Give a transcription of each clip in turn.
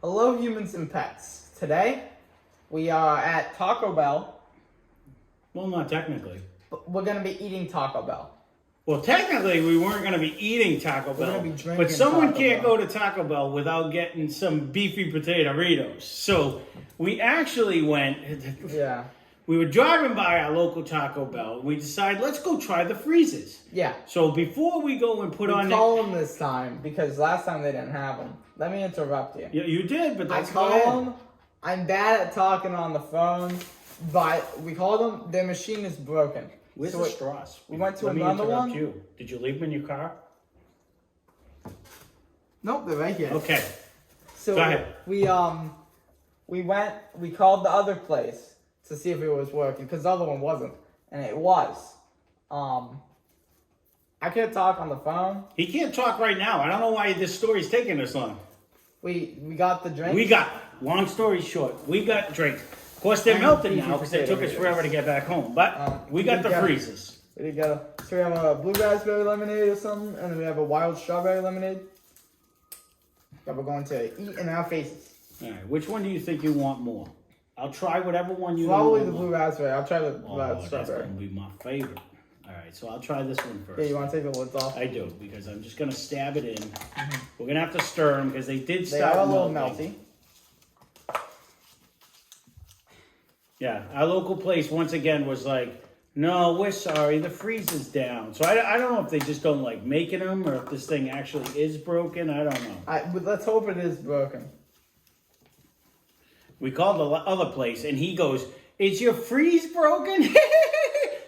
Hello, humans and pets. Today, we are at Taco Bell. Well, not technically. But we're gonna be eating Taco Bell. Well, technically, we weren't going to be eating Taco We're Bell, gonna be drinking but someone Taco can't Bell. go to Taco Bell without getting some beefy potato Doritos. So we actually went. Yeah. We were driving by our local Taco Bell. We decided let's go try the freezes. Yeah. So before we go and put We on, call them this time because last time they didn't have them. Let me interrupt you. you did, but I that's call them. I'm bad at talking on the phone, but we call them. Their machine is broken. Where's So the it- straws? we went to Let me another interrupt one? You. Did you leave them in your car? Nope, they're right here. Okay. So Go ahead. we called the other place to see if it was working because the other one wasn't, and it was. I could talk on the phone. He can't talk right now. I don't know why this story's taking this long. We got the drink. We got, long story short, we got drinks. Of course, they're And melted beefy now because it potato took us Fritos. forever to get back home. But we got the freezes. We did get so we have a blue raspberry lemonade or something, and then we have a wild strawberry lemonade that we're going to eat in our faces. All right, which one do you think you want more? I'll try whatever one you Probably want the more. blue raspberry. I'll try the Oh, that's strawberry. going to be my favorite. All right, so I'll try this one first. Yeah, you want to take the lids off? I do, because I'm just going to stab it in. We're going to have to stir them because they did They start are a little melting. melty. Yeah, our local place once again was like, no, we're sorry, the freeze is down. So I don't know if they just don't like making them or if this thing actually is broken. I don't know. But let's hope it is broken. We called the other place and he goes, is your freeze broken?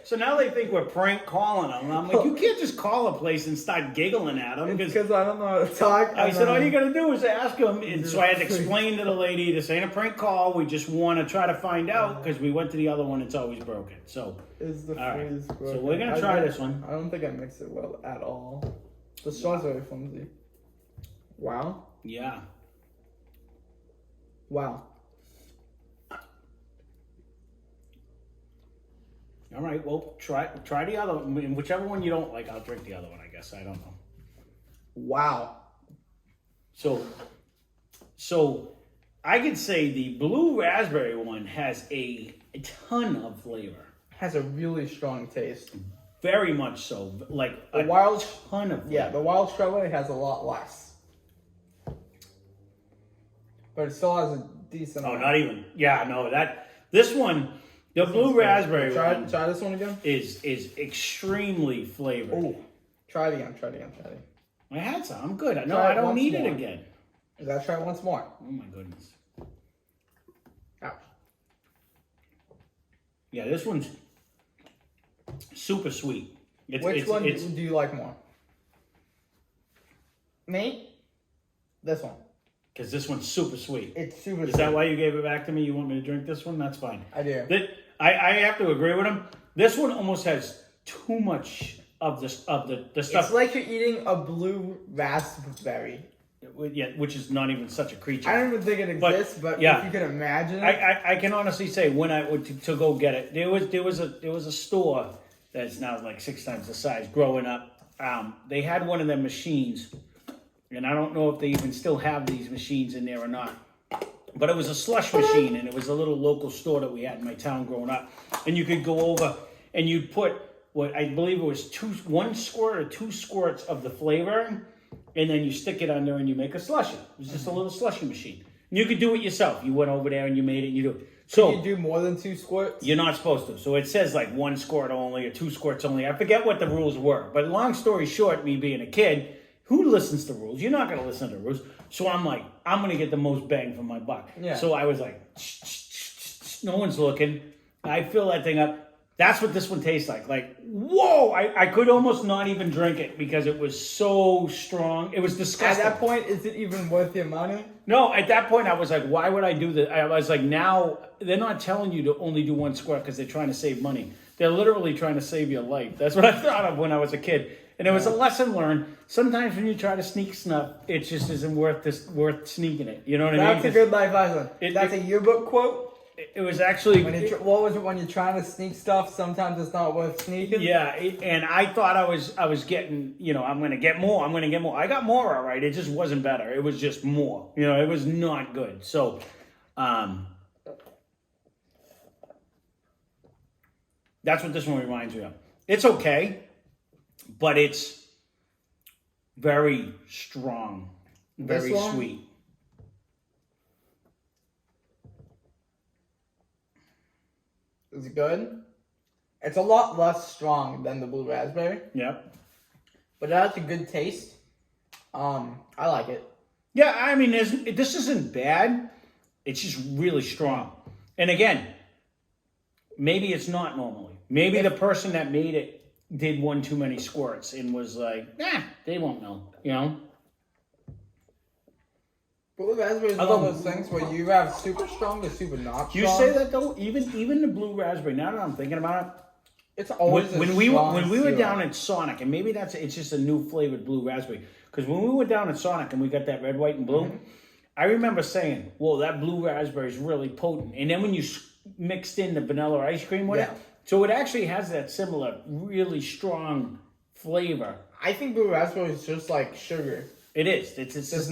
So now they think we're prank calling them. I'm like, you can't just call a place and start giggling at them. It's because I don't know how to talk. I and said, all then- you got to do is ask them. And so I had to explain to the lady, this ain't a prank call. We just want to try to find out because we went to the other one. It's always broken. So, Is the all right. freeze broken? So we're going to try this one. I don't think I mixed it well at all. The straw's very flimsy. Wow. Yeah. Wow. All right. Well, try the other one. I mean, whichever one you don't like, I'll drink the other one, I guess. I don't know. Wow. So I could say the blue raspberry one has a ton of flavor. Has a really strong taste. Very much so. Like The a wild, ton of flavor. yeah, the wild strawberry has a lot less. But it still has a decent Oh, amount. not even. Yeah, no, this one, the blue raspberry Try one this one again. is extremely flavored. Oh, try it again. Try it again. Try it again. I had some. I'm good. No, Try it I don't once need more. it again. You gotta try it once more. Oh my goodness. Ouch. Yeah, this one's super sweet. Which one do you like more? Me? This one. Because this one's super sweet. It's super Is sweet. that why you gave it back to me? You want me to drink this one? That's fine. I do. I have to agree with him. This one almost has too much of the stuff. It's like you're eating a blue raspberry. Yeah, which is not even such a creature. I don't even think it But, exists, but yeah. if you can imagine it. I can honestly say when I went to go get it, there was a store that's now like 6 times the size. Growing up, they had one of them machines, and I don't know if they even still have these machines in there or not. But it was a slush machine, and it was a little local store that we had in my town growing up. And you could go over and you'd put what I believe it was 1 squirt or 2 squirts of the flavor, and then you stick it under and you make a slushy. It was just a little slushy machine. And you could do it yourself. You went over there and you made it and you do it. So you do more than 2 squirts? you're not supposed to. So it says like 1 squirt only or 2 squirts only. I forget what the rules were. But long story short, me being a kid, who listens to rules? You're not going to listen to rules. So I'm like, I'm going to get the most bang for my buck. Yeah. So I was like, no one's looking. I fill that thing up. That's what this one tastes like. Like, whoa! I could almost not even drink it because it was so strong. It was At disgusting. that point, is it even worth your money? No, at that point I was like, why would I do this? I was like, now they're not telling you to only do 1 squirt because they're trying to save money. They're literally trying to save your life. That's what I thought of when I was a kid. And it was a lesson learned. Sometimes when you try to sneak snuff, it just isn't worth sneaking it. You know what I mean? That's a good life lesson. That's a yearbook quote. it was actually. What was it when you're trying to sneak stuff? Sometimes it's not worth sneaking. Yeah, and I thought I was getting, I'm gonna get more. I got more, all right. It just wasn't better. It was just more. It was not good. So, that's what this one reminds me of. It's okay, but it's very strong, very sweet. Is it good? It's a lot less strong than the blue raspberry. Yep. But it has a good taste. I like it. Yeah, I mean, this isn't bad. It's just really strong. And again, maybe it's not normally. Maybe the person that made it did one too many squirts and was like, they won't know, Blue raspberry is one of those things where you have super strong or super not strong. You say that though, even the blue raspberry. Now that I'm thinking about it, it's always when we were down at Sonic, and maybe it's just a new flavored blue raspberry. Because when we were down at Sonic and we got that red, white, and blue, I remember saying, "Whoa, that blue raspberry is really potent." And then when you mixed in the vanilla ice cream with it, so it actually has that similar, really strong flavor. I think blue raspberry is just like sugar. It is. It's just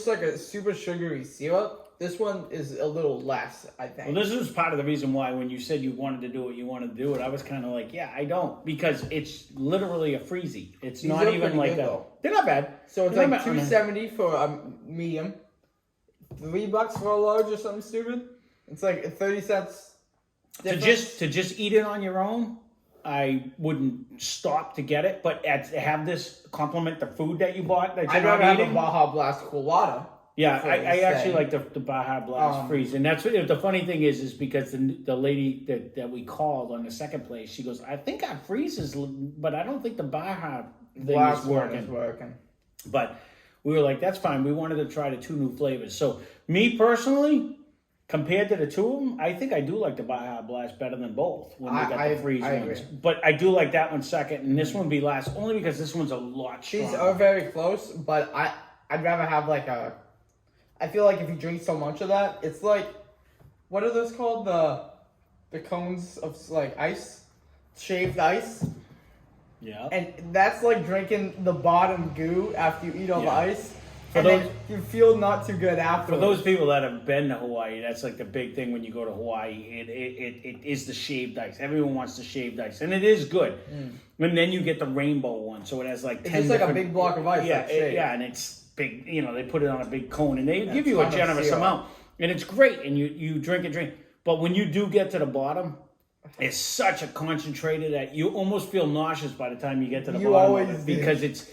like a super sugary syrup. This one is a little less, I think. Well, this is part of the reason why when you said you wanted to do it, I was kind of like, yeah, I don't. Because it's literally a freezy. It's not even like that. They're not bad. So it's like $2.70 for a medium. $3 for a large or something stupid. It's like 30 cents difference. To just eat it on your own, I wouldn't stop to get it, but have this complement the food that you bought that you're not eating. Have a Baja Blast Colada. Yeah, I actually like the Baja Blast Freeze, and that's what, the funny thing is because the lady that we called on the second place, she goes, I think our freeze is, but I don't think the Baja thing is working. But we were like, that's fine. We wanted to try the two new flavors. So me personally, compared to the two of them, I think I do like the Baja Blast better than both when we got the freeze ones. Agree. But I do like that one second, and this one be last, only because this one's a lot stronger. These are very close, but I'd rather have like a... I feel like if you drink so much of that, it's like... What are those called? The cones of like ice? Shaved ice? Yeah. And that's like drinking the bottom goo after you eat all the ice. Then you feel not too good afterwards. For those people that have been to Hawaii, that's like the big thing when you go to Hawaii. It is the shaved ice. Everyone wants the shaved ice, and it is good. And then you get the rainbow one, so it has like 10 It's just like a big block of ice. Yeah, and it's big. They put it on a big cone, and they give you a generous amount, and it's great. And you drink. But when you do get to the bottom, it's such a concentrated that you almost feel nauseous by the time you get to the bottom of it, because it's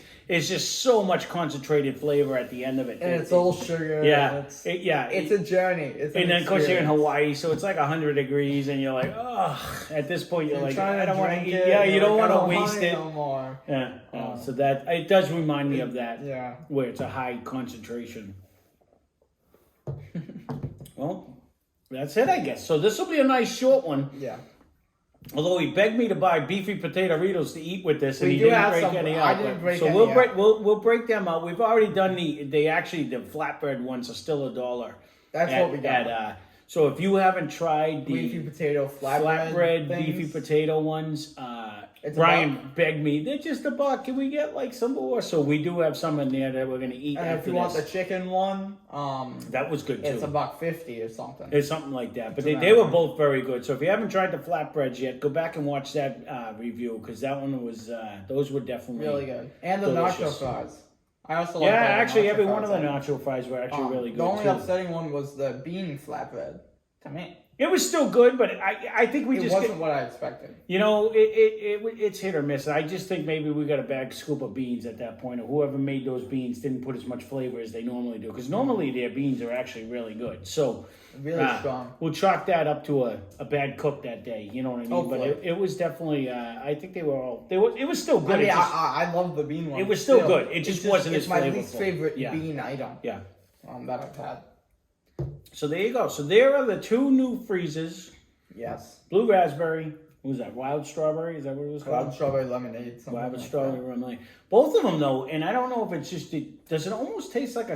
just so much concentrated flavor at the end of it. And it's all sugar. Yeah. It's a journey. And then, of course, you're in Hawaii, so it's like 100 degrees, and you're like, oh, at this point, you're like, I don't want to eat. Yeah, you don't want to waste it. No more. Yeah. So that, it does remind me of that. Yeah. Where it's a high concentration. Well, that's it, I guess. So this will be a nice short one. Yeah. Although he begged me to buy beefy potato Ritos to eat with this, and he didn't break any out. I didn't break any out. We'll break them out. We've already done the flatbread ones are still $1. That's what we got. So if you haven't tried the beefy potato flatbread beefy potato ones, Brian begged me, they're just $1. Can we get like some more? So we do have some in there that we're gonna eat. And if you want the chicken one, that was good too. It's $1.50 or something. It's something like that. But they were both very good. So if you haven't tried the flatbreads yet, go back and watch that review, because that one was those were definitely really good. And the nacho fries. I also like actually every one of the nacho fries were actually really good. The only upsetting one was the bean flatbread to me. It was still good, but I think it wasn't what I expected. It's hit or miss. I just think maybe we got a bag scoop of beans at that point, or whoever made those beans didn't put as much flavor as they normally do, because normally their beans are actually really good. So really strong. We'll chalk that up to a bad cook that day. You know what I mean? Hopefully. But it was definitely. I think they were all. It was still good. I mean, I love the bean one. It was still good. It just wasn't as flavorful. It's my least favorite bean item. Yeah. That I've had. So there you go. So there are the two new freezes. Yes. Blue raspberry. What was that? Wild strawberry? Is that what it was called? Wild strawberry lemonade. Wild strawberry lemonade. Both of them though, and I don't know if it's just does it almost taste like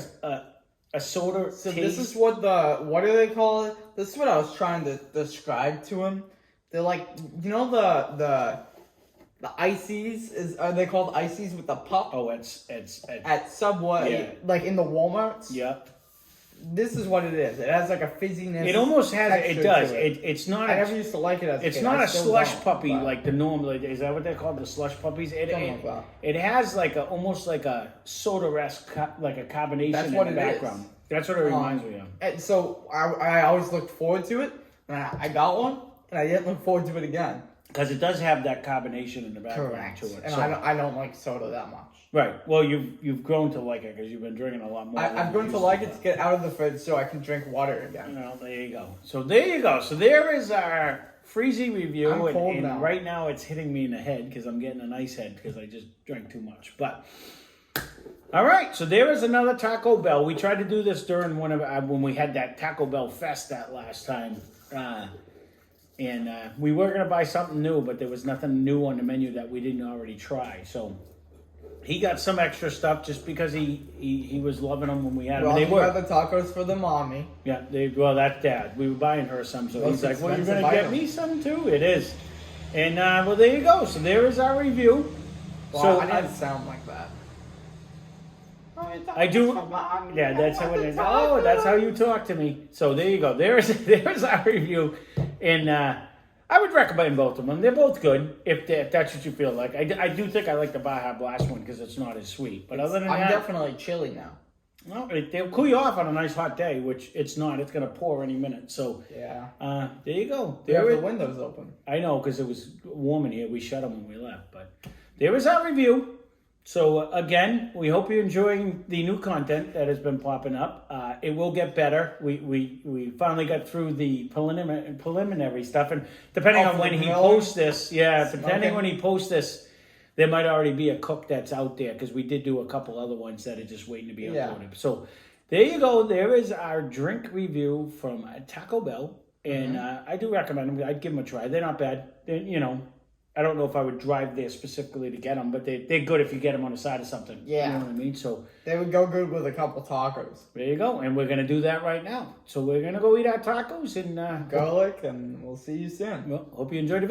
a soda So taste. this is what do they call it? This is what I was trying to describe to him. They're like, you know the ices are they called ices with the pup Oh, it's at Subway, Yeah. like in the Walmarts? yep. This is what it is. It has like a fizziness. It almost has. It texture does. to it. It's not. I never used to like it as a It's kid. not I a still slush don't, puppy but- like the normal. Is that what they call the slush puppies? Something like that. It has like almost like a soda-esque, like a carbonation That's in what the it background. is. That's what it reminds me of. And so I always looked forward to it, and I got one, and I didn't look forward to it again. Because it does have that carbonation in the background Correct. to it. And So- I don't like soda that much. right. Well, you've grown to like it because you've been drinking a lot more. than I've you grown to used like it to get out of the fridge so I can drink water again. Well, there you go. So there you go. So there is our Freezy review. I'm cold and now. right now it's hitting me in the head because I'm getting an ice head because I just drank too much. But all right, so there is another Taco Bell. We tried to do this during one of when we had that Taco Bell Fest that last time. And we were going to buy something new, but there was nothing new on the menu that we didn't already try. So he got some extra stuff just because he was loving them when we had them. Well, And you they were. got the tacos for the mommy. Yeah, well, that's Dad. We were buying her some, so Most he's like, well, you're going expensive to get item. me some too? It is. And, well, there you go. So there is our review. Well, So I didn't sound like that. I do. Yeah, that's how it is. Oh, that's how you talk to me. So there you go. There's our review, and I would recommend both of them. They're both good if that's what you feel like. I do think I like the Baja Blast one because it's not as sweet. But other than I'm that, definitely chilly now. well, they'll cool you off on a nice hot day, which it's not. It's going to pour any minute. So Yeah. there you go. We have There the it, windows open. I know because it was warm in here. We shut them when we left. But there is our review. So again, we hope you're enjoying the new content that has been popping up. It will get better. We finally got through the preliminary stuff, and depending Oh, on for when the he grilling? posts this, depending Okay. when he posts this, there might already be a cook that's out there because we did do a couple other ones that are just waiting to be Yeah. uploaded. So there you go. There is our drink review from Taco Bell, and I do recommend them. I'd give them a try. They're not bad. I don't know if I would drive there specifically to get them, but they're good if you get them on the side of something. Yeah. You know what I mean? So They would go good with a couple tacos. there you go. And we're going to do that right now. So we're going to go eat our tacos and Garlic, and we'll see you soon. well, hope you enjoyed the video.